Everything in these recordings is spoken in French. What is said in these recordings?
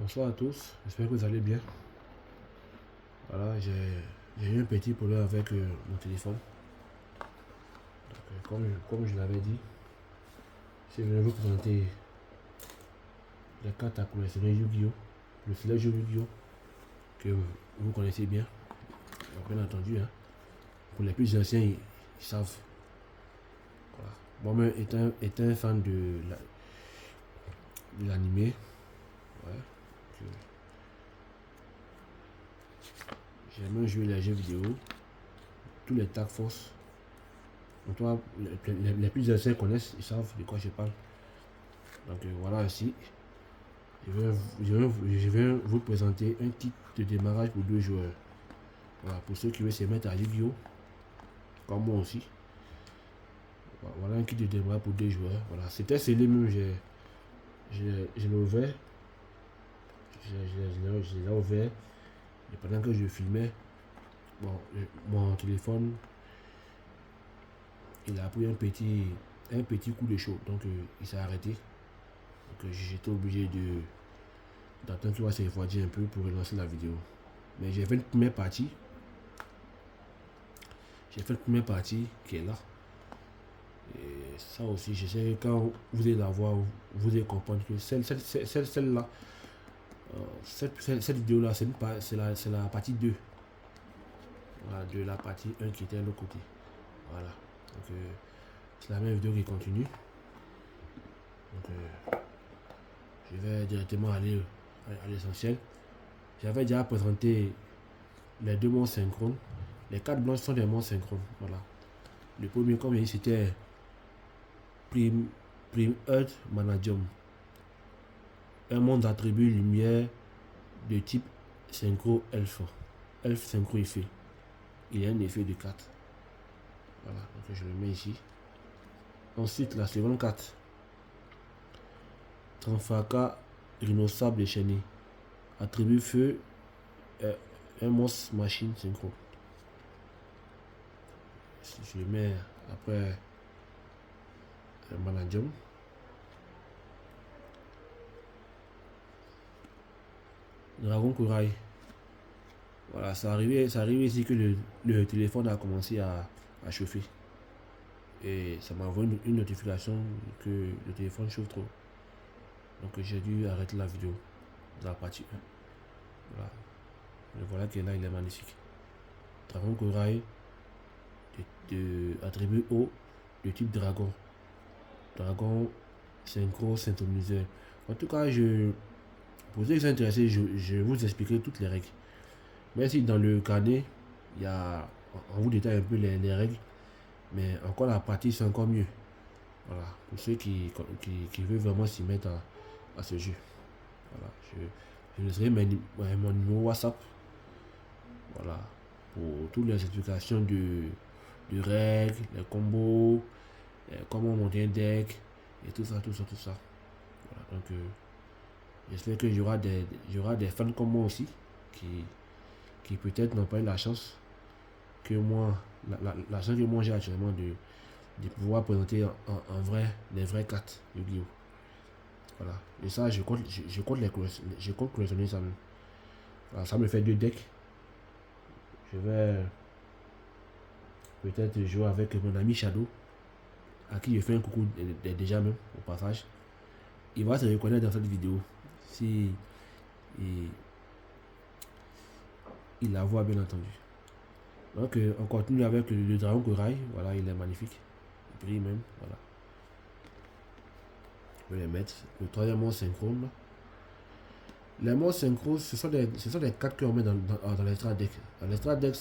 Bonsoir à tous, j'espère que vous allez bien. Voilà, j'ai eu un petit problème avec mon téléphone. Donc, comme je l'avais dit, je vais vous présenter les cartes à collectionner Yu-Gi-Oh! Le filet Yu-Gi-Oh! Que vous connaissez bien. Donc, bien entendu, hein, pour les plus anciens, ils savent. Voilà. Moi-même étant un fan de l'animé, ouais, j'ai même joué les jeux vidéo, tous les Tag Force. Donc, toi, les plus anciens connaissent, ils savent de quoi je parle. Donc voilà ici, je vais vous présenter un kit de démarrage pour 2 joueurs. Voilà, pour ceux qui veulent se mettre à Yu-Gi-Oh! Comme moi aussi. Voilà un kit de démarrage pour 2 joueurs. Voilà, c'était scellé même, je l'ai ouvert. Je l'ai ouvert. Et pendant que je filmais, bon, mon téléphone, il a pris un petit coup de chaud. Donc il s'est arrêté. Donc j'étais obligé d'attendre qu'il va se refroidir un peu pour relancer la vidéo. Mais j'ai fait une première partie. J'ai fait une première partie qui est là. Et ça aussi, je sais que quand vous allez la voir, vous allez comprendre que celle-là, cette vidéo-là, c'est la partie 2. Voilà, de la partie 1 qui était de l'autre côté. Voilà. Donc, c'est la même vidéo qui continue. Donc, je vais directement aller à l'essentiel. J'avais déjà présenté les 2 mondes synchrones. Les 4 blanches sont des mondes synchrones. Voilà. Le premier, comme il c'était Prime Earth Management. Un monde d'attributs lumière de type synchro elfe. Elfe synchro effet. Il y a un effet de 4. Voilà, donc je le mets ici. Ensuite, la seconde carte. Tranfaka Rhinosable déchaîné. Attribut feu. Un monstre machine synchro. Si je le mets après Management. Dragon Corail. Voilà, ça arrivait ici que le téléphone a commencé à chauffer. Et ça m'a envoyé une notification que le téléphone chauffe trop. Donc j'ai dû arrêter la vidéo de la partie 1. Voilà. Et voilà que là il est magnifique. Dragon Corail de attribut haut de type dragon. Dragon synchro synchroniseur. En tout cas, pour ceux qui sont intéressés, je vais vous expliquer toutes les règles. Mais si dans le carnet, il y a, on vous détaille un peu les règles, mais encore la partie c'est encore mieux. Voilà, pour ceux qui veulent vraiment s'y mettre à ce jeu. Voilà, je laisserai mon numéro WhatsApp. Voilà, pour toutes les explications de règles, les combos, comment monter un deck, et tout ça. Voilà, donc j'espère qu'il y aura des fans comme moi aussi, qui peut-être n'ont pas eu la chance que moi, la chance que moi j'ai actuellement de pouvoir présenter en vrai les vraies cartes Yu-Gi-Oh! Voilà. Et ça, je compte collectionner ça même. Voilà, ça me fait 2 decks. Je vais peut-être jouer avec mon ami Shadow, à qui je fais un coucou déjà même, au passage. Il va se reconnaître dans cette vidéo. Si il la voit, bien entendu. Donc, on continue avec le Dragon Corail. Voilà, il est magnifique. Il brille même. Voilà. Je vais les mettre. Le troisième mode synchrone. Les modes synchro, ce sont des cartes qu'on met dans l'extra deck. L'extra deck,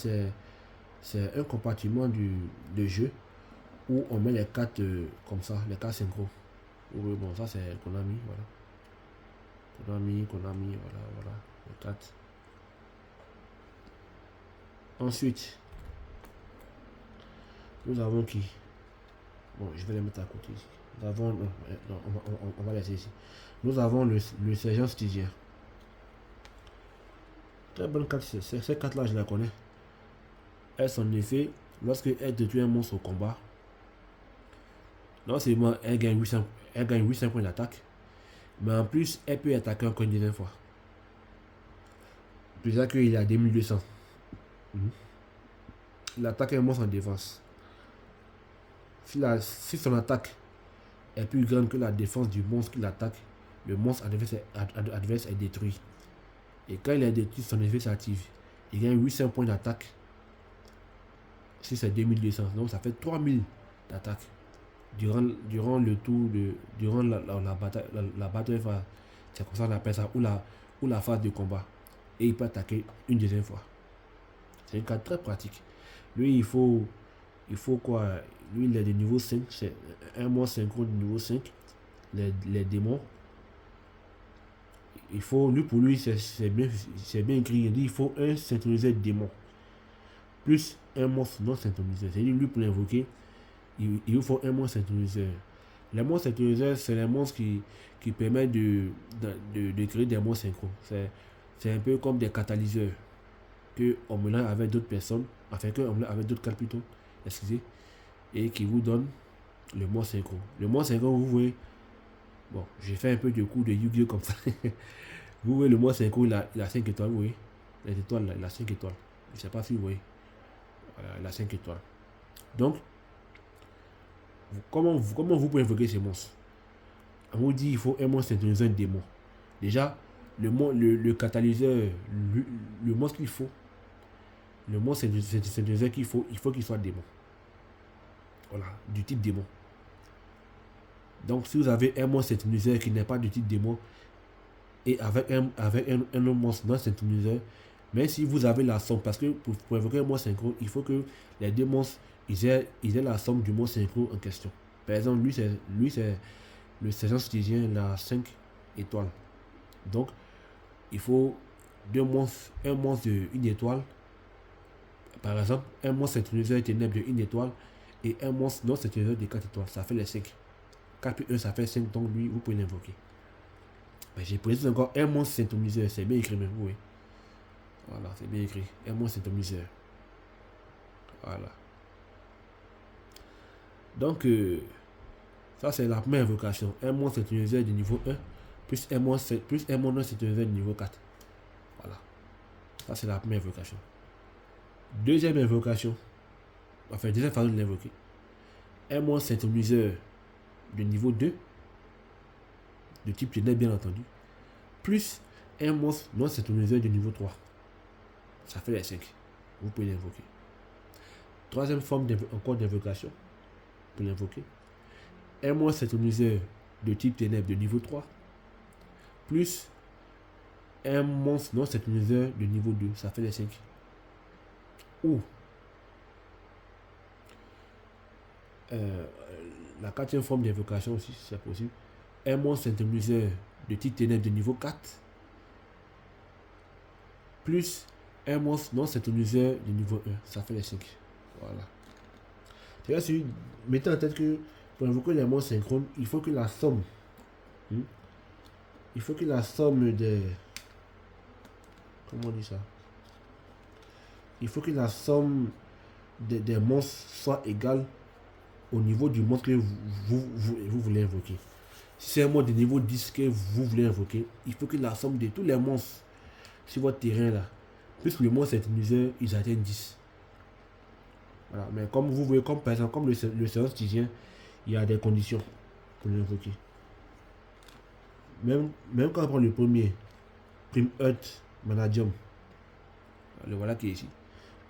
c'est un compartiment de jeu où on met les cartes comme ça, les cartes synchro. Oui, bon, ça c'est Konami, voilà. Konami, voilà, les cartes. Ensuite, nous avons qui? Bon, je vais les mettre à côté ici. Nous avons, non, on va laisser ici. Nous avons le sergent stygien. Très bonne carte, ces cartes-là, je la connais. Elle, son effet, lorsque elle détruit un monstre au combat, non seulement elle gagne 800 points d'attaque, mais en plus, elle peut attaquer encore une deuxième fois. Déjà qu'il est à 2200. Il attaque un monstre en défense. Si son attaque est plus grande que la défense du monstre qu'il attaque, le monstre adverse est détruit. Et quand il est détruit, son effet s'active. Il gagne 800 points d'attaque. Si c'est 2200, donc ça fait 3000 d'attaque. Durant le tour durant la bataille phase. C'est comme ça qu'on appelle ça, ou la phase de combat. Et il peut attaquer une deuxième fois. C'est une carte très pratique. Lui, il faut quoi? Lui, il est de niveau 5. C'est un monstre synchro de niveau 5. Les démons. Pour lui, c'est bien écrit. Il dit il faut un synchroniseur démon. Plus un monstre non synchroniseur. C'est-à-dire, lui, pour l'invoquer, il faut un monstre synchroniseur. Les monstres synchroniseurs, c'est les monstres qui permettent de créer des monstres synchro. C'est un peu comme des catalyseurs qu'on mélange avec d'autres personnes, enfin qu'on mélange avec d'autres cartes plutôt, excusez, et qui vous donnent le monstre synchro. Le monstre synchro, vous voyez, bon, j'ai fait un peu de cours de Yu-Gi-Oh comme ça. Vous voyez le monstre synchro, il a 5 étoiles, vous voyez, les étoiles là, il a 5 étoiles. Je ne sais pas si vous voyez, voilà, il a 5 étoiles. Donc, comment vous pouvez invoquer ces monstres? On vous dit il faut un monstre synchroniseur démon. Déjà, le catalyseur, le monstre qu'il faut, le monstre synchroniseur qu'il faut, il faut qu'il soit démon. Voilà, du type démon. Donc, si vous avez un monstre synchroniseur qui n'est pas du type démon, et avec un autre monstre non synchroniseur, même si vous avez la somme, parce que pour invoquer un monstre synchro, il faut que les deux monstres ils aient la somme du monstre synchro en question. Par exemple, lui c'est le sergent stygien, il a 5 étoiles. Donc, il faut un monstre de 1 étoile. Par exemple, un monstre synchroniseur ténèbres de 1 étoile et un monstre non synchroniseur de 4 étoiles. Ça fait les 5. 4 plus 1, ça fait 5. Donc, lui, vous pouvez l'invoquer. Mais j'ai précisé encore un monstre synchroniseur. C'est bien écrit, même. Oui. Voilà, c'est bien écrit. Un monstre synchroniseur. Voilà. Donc, ça, c'est la première invocation. Un monstre synchroniseur de niveau 1 plus un monstre non synchroniseur de niveau 4. Voilà. Ça, c'est la première invocation. Deuxième invocation. Enfin, deuxième façon de l'invoquer. Un monstre synchroniseur de niveau 2. De type ténèbres, bien entendu. Plus un monstre non synchroniseur de niveau 3. Ça fait les 5. Vous pouvez l'invoquer. Troisième forme encore d'invocation. Pour l'invoquer. Un monstre synchroniseur de type ténèbres de niveau 3. Plus un monstre non synchroniseur de niveau 2. Ça fait les 5. Ou la quatrième forme d'invocation aussi, si c'est possible. Un monstre synchroniseur de type ténèbres de niveau 4. Plus un monstre non synchroniseur de niveau 1. Ça fait les 5. Voilà. C'est-à-dire, mettez en tête que pour invoquer les monstres synchrones, il faut que la somme. Il faut que la somme des. Comment on dit ça? Il faut que la somme des monstres soit égale au niveau du monstre que vous voulez invoquer. Si c'est un monstre de niveau 10 que vous voulez invoquer, il faut que la somme de tous les monstres sur votre terrain là, plus le monstre synchroniseur, ils atteignent 10. Voilà. Mais comme vous voyez, comme par exemple, comme le sergent stygien, il y a des conditions pour l'invoquer. Même quand on prend le premier, Prime Earth Manadium, le voilà qui est ici.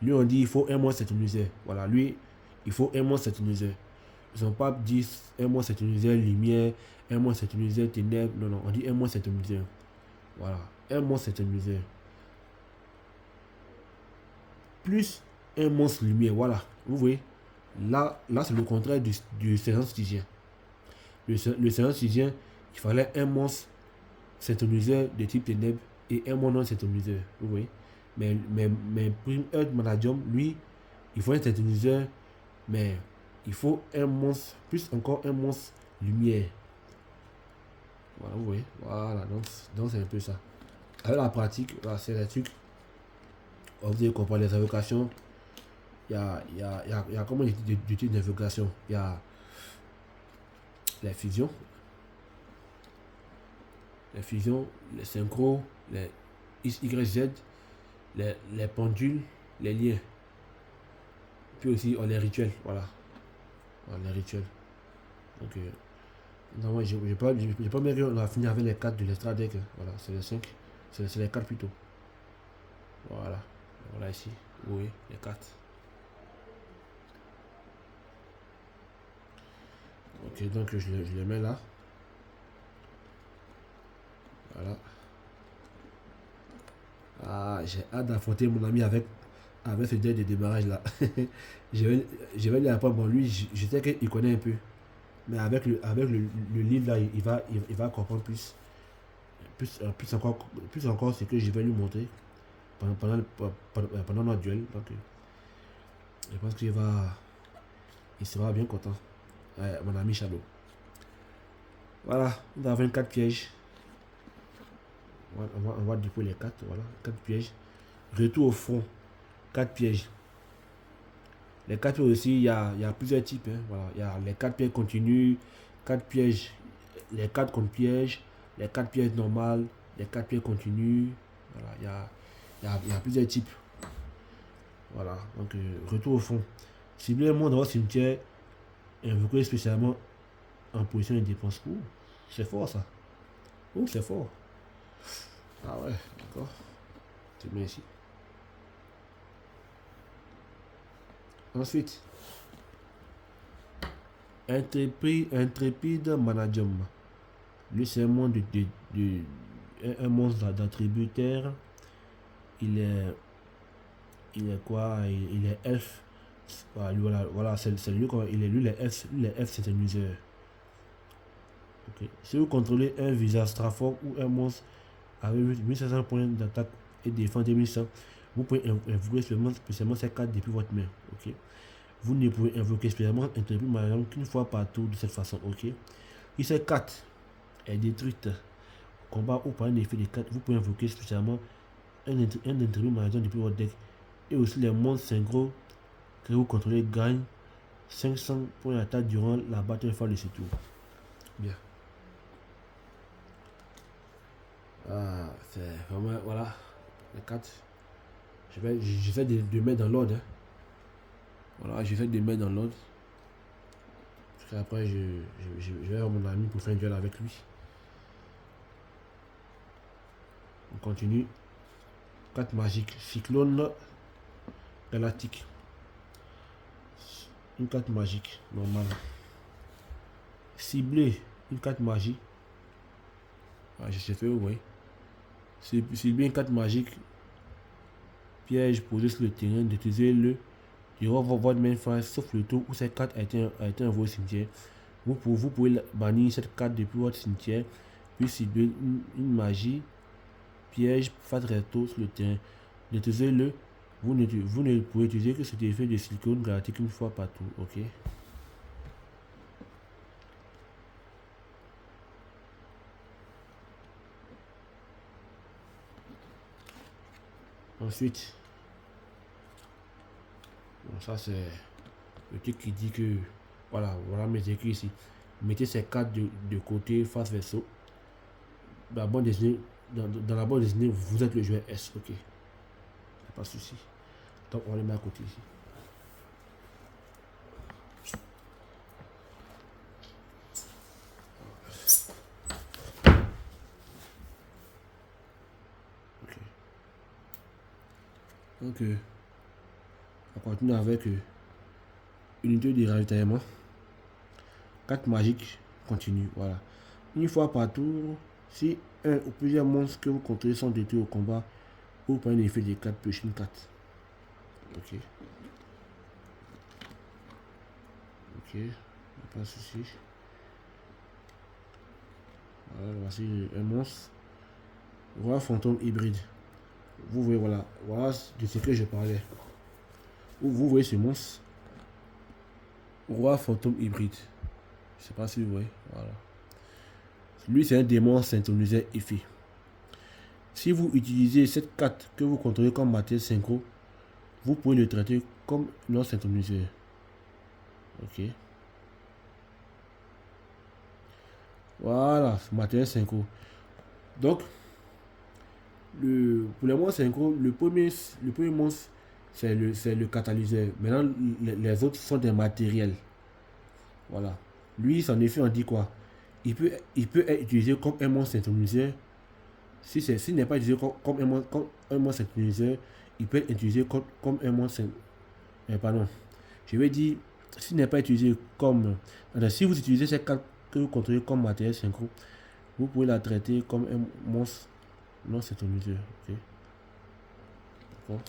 Lui, on dit il faut un monstre synchroniseur. Voilà, lui, il faut un monstre synchroniseur. Ils n'ont pas dit un monstre synchroniseur lumière, un monstre synchroniseur ténèbres. Non, on dit un monstre synchroniseur. Voilà, un monstre synchroniseur. Plus un monstre lumière, voilà. Vous voyez, là c'est le contraire du sergent stygien. Le sergent stygien, il fallait un monstre synchroniseur de type ténèbres et un monstre non synchroniseur. Vous voyez. Mais Prime Earth Manadium, lui, il faut un synchroniseur, mais il faut un monstre, plus encore un monstre lumière. Voilà, vous voyez. Voilà, donc c'est un peu ça. Avec la pratique, voilà, c'est les trucs. Vous devez comprendre les invocations. Il y a comment du type d'invocation. Il y a les fusions, les synchros, les YZ, les pendules, les liens. Puis aussi les rituels, voilà. Les rituels. Donc, non, ouais, j'ai pas bien qu'on a fini avec les 4 de l'extra deck. Voilà, c'est les 5. C'est les 4 plutôt. Voilà. Voilà ici. Oui, les 4. Ok, donc je les mets là. Voilà. Ah, j'ai hâte d'affronter mon ami avec ce deck de démarrage là. je vais lui apprendre. Bon, lui, je sais qu'il connaît un peu. Mais avec le livre là, il va comprendre plus. Plus encore ce que je vais lui montrer pendant notre duel. Donc, je pense il sera bien content. Mon ami Shadow. Voilà, on a 24 pièges. On va déposer les 4. Voilà, 4 pièges. Retour au fond, 4 pièges. Les 4 pièges aussi, il y a plusieurs types. Hein, voilà. Il y a les 4 pièges continus, 4 pièges, les 4 contre pièges, les 4 pièges normales, les 4 pièges continus. Voilà, il y a plusieurs types. Voilà, donc retour au fond. Cibler un monde dans votre cimetière, invoquer spécialement en position de dépense. Ouh, c'est fort ça. Ouh, c'est fort. Ah ouais, d'accord. C'est bien ici. Ensuite, intrépide management. Lui, c'est un monde un monstre d'attributaire. Il est quoi? Il est elfe. Voilà, c'est lui, il est lui, les elfes, c'est un user. Okay. Si vous contrôlez un visage straforme ou un monstre avec 1500 points d'attaque et défense 2100, vous pouvez invoquer spécialement ces cartes depuis votre main. Ok. Vous ne pouvez invoquer spécialement interruption malheureusement qu'une fois par tour de cette façon. Ok. Si cette carte est détruite au combat ou par un effet de carte, vous pouvez invoquer spécialement un interruption malheureusement depuis votre deck. Et aussi les monstres synchro que vous contrôlez gagnent 500 points d'attaque durant la bataille phare de ce tour. Bien. Ah, c'est vraiment, voilà, les 4. J'essaie de mettre dans l'ordre. Hein. Voilà, j'essaie de mettre dans l'ordre. Parce qu'après, je vais avoir mon ami pour faire un duel avec lui. On continue. 4 magiques. Cyclone galactique. Une carte magique, normale. Cibler une carte magique. Ah, j'ai fait, oui. Cibler une carte magique. Piège posé sur le terrain, d'utiliser-le durant votre main phase, sauf le tour où cette carte a été envoyée au cimetière. Vous pouvez bannir cette carte depuis votre cimetière, puis cibler une magie, piège, phase recto sur le terrain. D'utiliser-le, vous ne pouvez utiliser que cet effet de silicone galactique une fois par tour. Ok. Ensuite, bon, ça c'est le truc qui dit que voilà mes écrits ici. Mettez ces cartes de côté face verso. Dans la bande dessinée, vous êtes le joueur S. Ok. Pas de souci. Donc on les met à côté ici. Ok. Donc on continue avec unité de ravitaillement. 4 magiques continue. Voilà. Une fois par tour, si un ou plusieurs monstres que vous contrôlez sont détruits au combat ou par un effet de 4 pioche une 4. Ok. Ok. Pas de souci. Voilà, voici un monstre. Roi fantôme hybride. Vous voyez, voilà de ce que je parlais. Vous voyez ce monstre. Roi fantôme hybride. Je sais pas si vous voyez. Voilà. Lui, c'est un démon synchronisé effet. Si vous utilisez cette carte que vous contrôlez comme matériel synchro, vous pouvez le traiter comme non synchronisé. Ok. Voilà, matériel synchro. Donc, Pour les monstres synchro, le premier monstre, c'est le catalyseur. Maintenant, les autres sont des matériels. Voilà. Lui, son effet, on dit quoi? Il peut être utilisé comme un monstre synchroniseur. S'il n'est pas utilisé comme un monstre synchroniseur, il peut être utilisé comme un monstre. Pardon. Je vais dire, s'il n'est pas utilisé comme. Alors, si vous utilisez ces cartes que vous contrôlez comme matériel synchro, vous pouvez la traiter comme un monstre non synchroniseur. Ok. D'accord.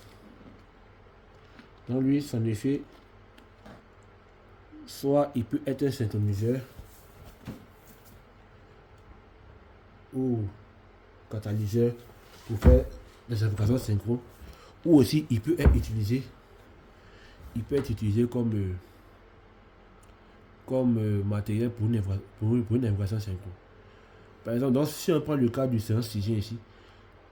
Donc, lui, son effet, soit il peut être un synchroniseur ou catalyseur pour faire des applications synchro, ou aussi il peut être utilisé comme matériel pour une navigation synchro. Par exemple, donc, si on prend le cas du séance Tigien ici,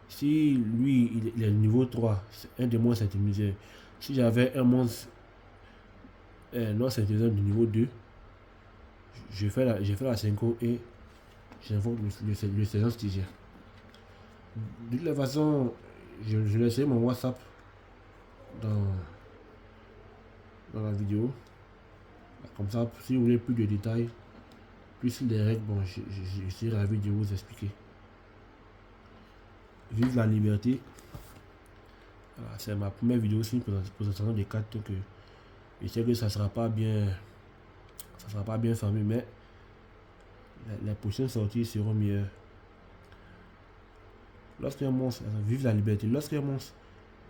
si lui il est niveau 3, c'est un des monstres synchroniseurs. Si j'avais un monstre non synchroniseur du niveau 2, je fais la synchro et j'invoque le séance Tigien. De toute façon, je laisserai mon WhatsApp dans la vidéo. Comme ça, si vous voulez plus de détails, plus les règles, bon, je serai ravi de vous expliquer. Vive la liberté. Voilà, c'est ma première vidéo aussi pour présentation des cartes, donc je sais que ça sera pas bien fameux, mais les prochaines sorties seront meilleures. Lorsqu'un monstre, vive la liberté, lorsqu'un monstre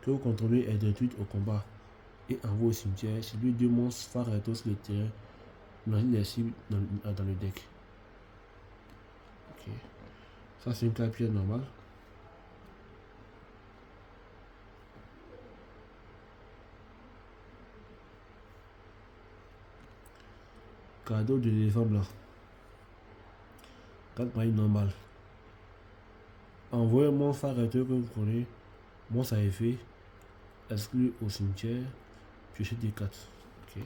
que vous contrôlez est détruit au combat et envoie au cimetière, si lui deux monstres phares sur le terrain, imagine les cibles dans le deck. Ok. Ça c'est une carte pierre normale. Cadeau de l'éléphant blanc. Carte marine normale. Envoyez un monstre phare que vous connaissez, monstre à effet, exclu au cimetière, piocher des cartes. Ok.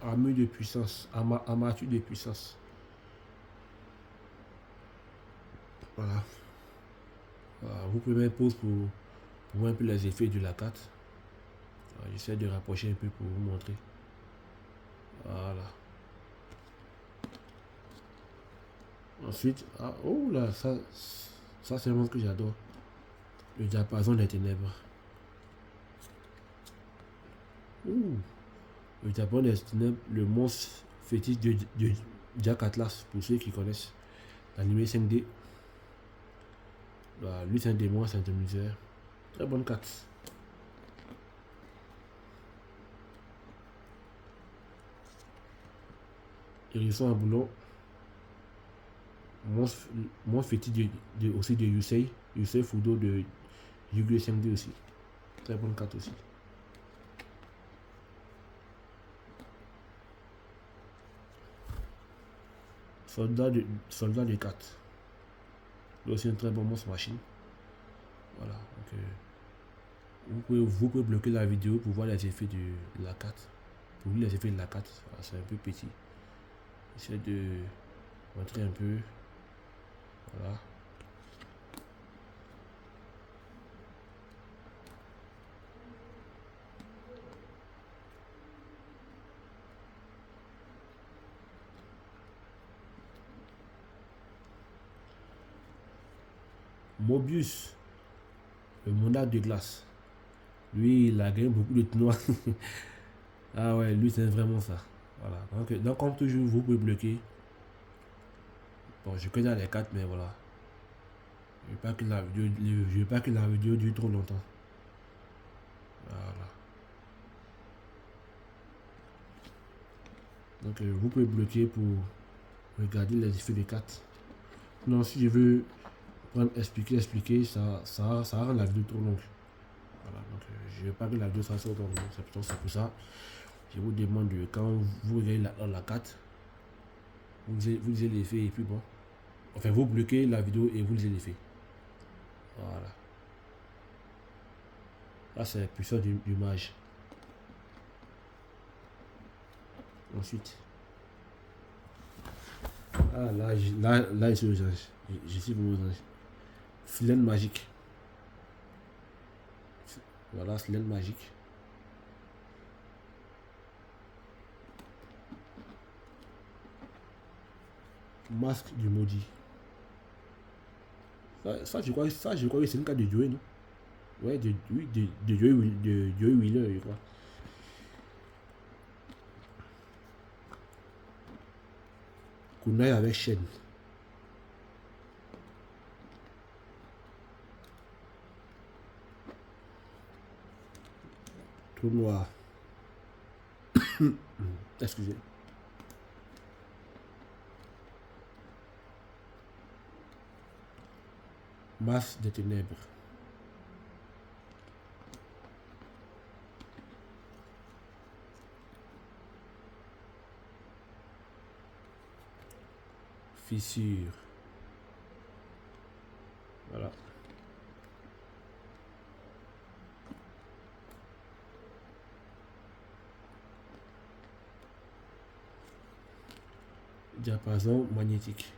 Armure de puissance, armature de puissance. Voilà. Vous pouvez mettre pause pour voir un peu les effets de la carte. J'essaie de rapprocher un peu pour vous montrer. Voilà. Ensuite, oh là, ça c'est un monstre que j'adore. Le diapason des ténèbres. Le diapason des ténèbres, le monstre fétiche de Jack Atlas, pour ceux qui connaissent l'anime 5D. Voilà, lui c'est un démon, c'est un misère. Très bonne carte. Hérisson à boulot. Monstre fétiche aussi de Yusei. Yusei Fudo de Yu-Gi-Oh 5D aussi. Très bonne carte aussi. Soldat de 4. Là aussi un très bon monstre machine. Voilà. Donc, vous pouvez bloquer la vidéo pour voir les effets de la carte. Pour voir les effets de la carte. Voilà, c'est un peu petit. J'essaie de montrer un peu. Voilà. Mobius, le monarque de glace. Lui, il a gagné beaucoup de tournois. Ah ouais, lui, c'est vraiment ça. Voilà. Donc, comme toujours, vous pouvez bloquer. Bon, je connais les cartes, mais voilà. Je veux pas que la vidéo dure trop longtemps. Voilà. Donc, vous pouvez bloquer pour regarder les effets des cartes. Non, si je veux expliquer, ça rend la vidéo trop longue. Voilà, donc je ne veux pas que la vidéo soit trop longue. C'est pour ça. Je vous demande quand vous regardez la carte, vous lisez l'effet et puis bon. Enfin, vous bloquez la vidéo et vous lisez l'effet. Voilà. Là, c'est la puissance du mage. Ensuite, ah, là, je suis aux anges. Je suis vraiment aux anges. Silène magique. Voilà, silène magique. Masque du maudit. Je crois que c'est une carte de Joey, non? Ouais, oui, de Joey Wheeler, je crois. Kunai avec chaîne. Trou noir. Excusez. Masse des ténèbres. Fissure. Voilà. Diapason magnétique.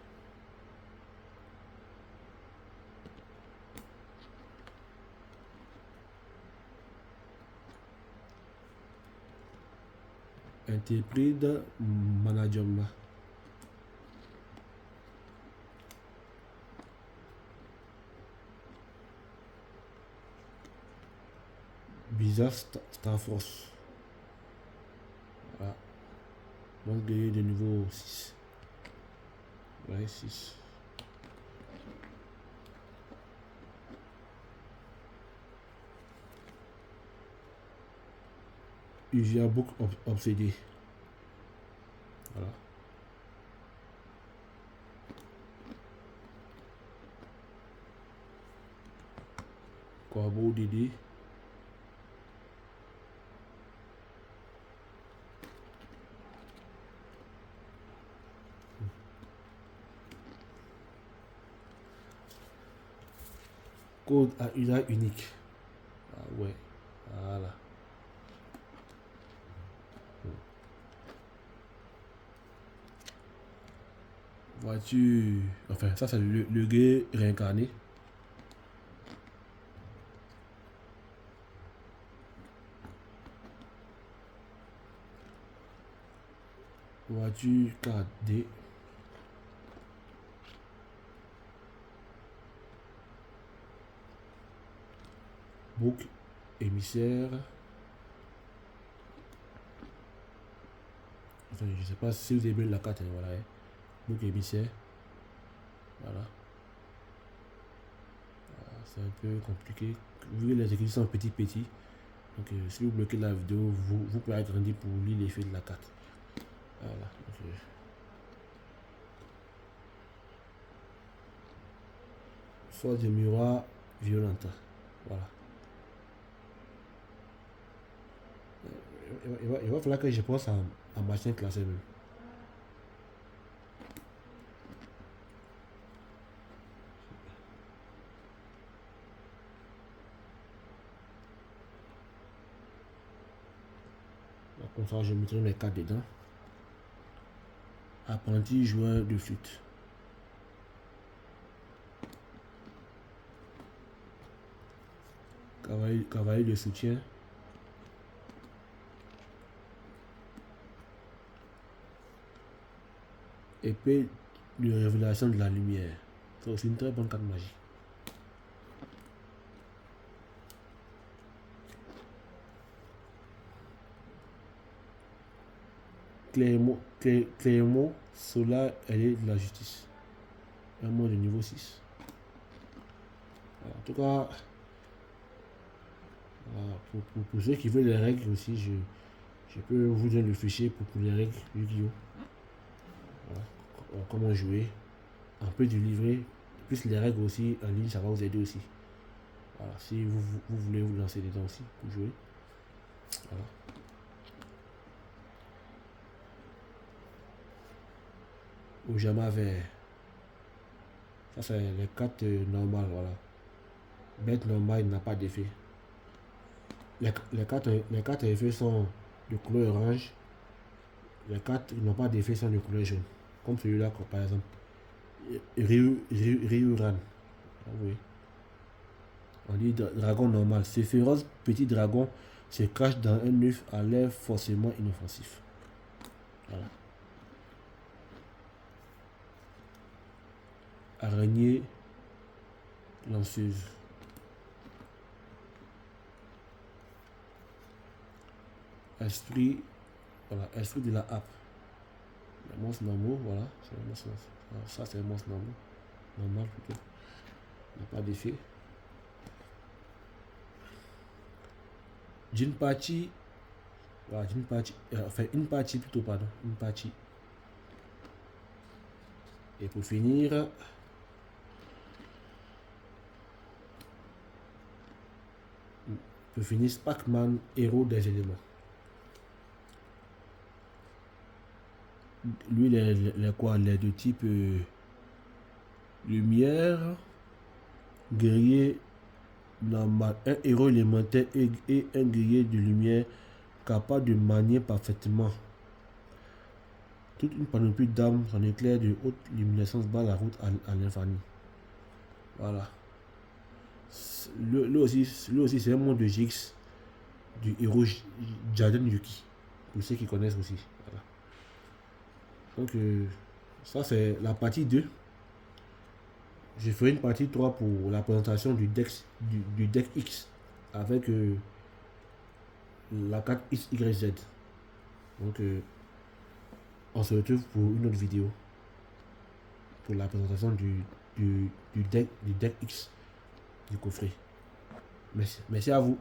Interprète management. Bizarre Star Force. Voilà. Donc de niveau 6. Ouais, 6. Usia Book obsédé. Voilà. Corbeau Dédé. Code à usage unique. Ah ouais. Voilà. Voiture. Enfin, ça c'est le gay réincarné. Voiture 4D. Book émissaire. Enfin, je sais pas si vous avez bien la carte. Voilà. Book émissaire. Voilà. C'est un peu compliqué. Vu que les écrits sont petits. Donc, si vous bloquez la vidéo, vous pouvez agrandir pour lire l'effet de la carte. Voilà. Donc, force de miroir violente. Voilà. Il va falloir que je pense à machin classé même. Comme ça, je mettrai mes cartes dedans. Apprenti joueur de flûte. Cavalier de soutien. Épée de révélation de la lumière. C'est aussi une très bonne carte magique. Clément Solar, elle est de la justice. Un mot de niveau 6. Alors, en tout cas, pour ceux qui veulent les règles aussi, je peux vous donner le fichier pour les règles Yu-Gi-Oh! Voilà. Comment jouer. Un peu du livret, plus les règles aussi en ligne, ça va vous aider aussi. Voilà. Si vous voulez vous lancer dedans aussi pour jouer. Voilà. Au jamais vert. Ça c'est les cartes normales, voilà. Bête normale n'a pas d'effet. Les cartes effets sont de couleur orange. Les cartes n'ont pas d'effet sans le couleur jaune. Comme celui-là, par exemple. Ryuran. Ah oui. On dit dragon normal. Ce féroce petit dragon se cache dans un œuf à l'air forcément inoffensif. Voilà. Araignée lanceuse. Esprit, voilà, esprit de la harpe. Les monstres normaux, voilà, c'est un monstre. Ça c'est un monstre normal plutôt. Il n'y a pas d'effet. Jinpachi, voilà, Jinpachi, enfin une partie plutôt, pardon, une partie. Et pour finir, Pac-Man, héros des éléments. Lui, les de type lumière, guerrier normal, un héros élémentaire et un guerrier de lumière capable de manier parfaitement toute une panoplie d'armes en éclair de haute luminescence bat la route à l'infini. Voilà. Lui aussi c'est un monde de GX du héros Jaden Yuki. Pour ceux qui connaissent aussi. Voilà. Donc ça c'est la partie 2. Je ferai une partie 3 pour la présentation du deck X avec la carte XYZ. Donc on se retrouve pour une autre vidéo pour la présentation du deck X du coffret. Merci à vous.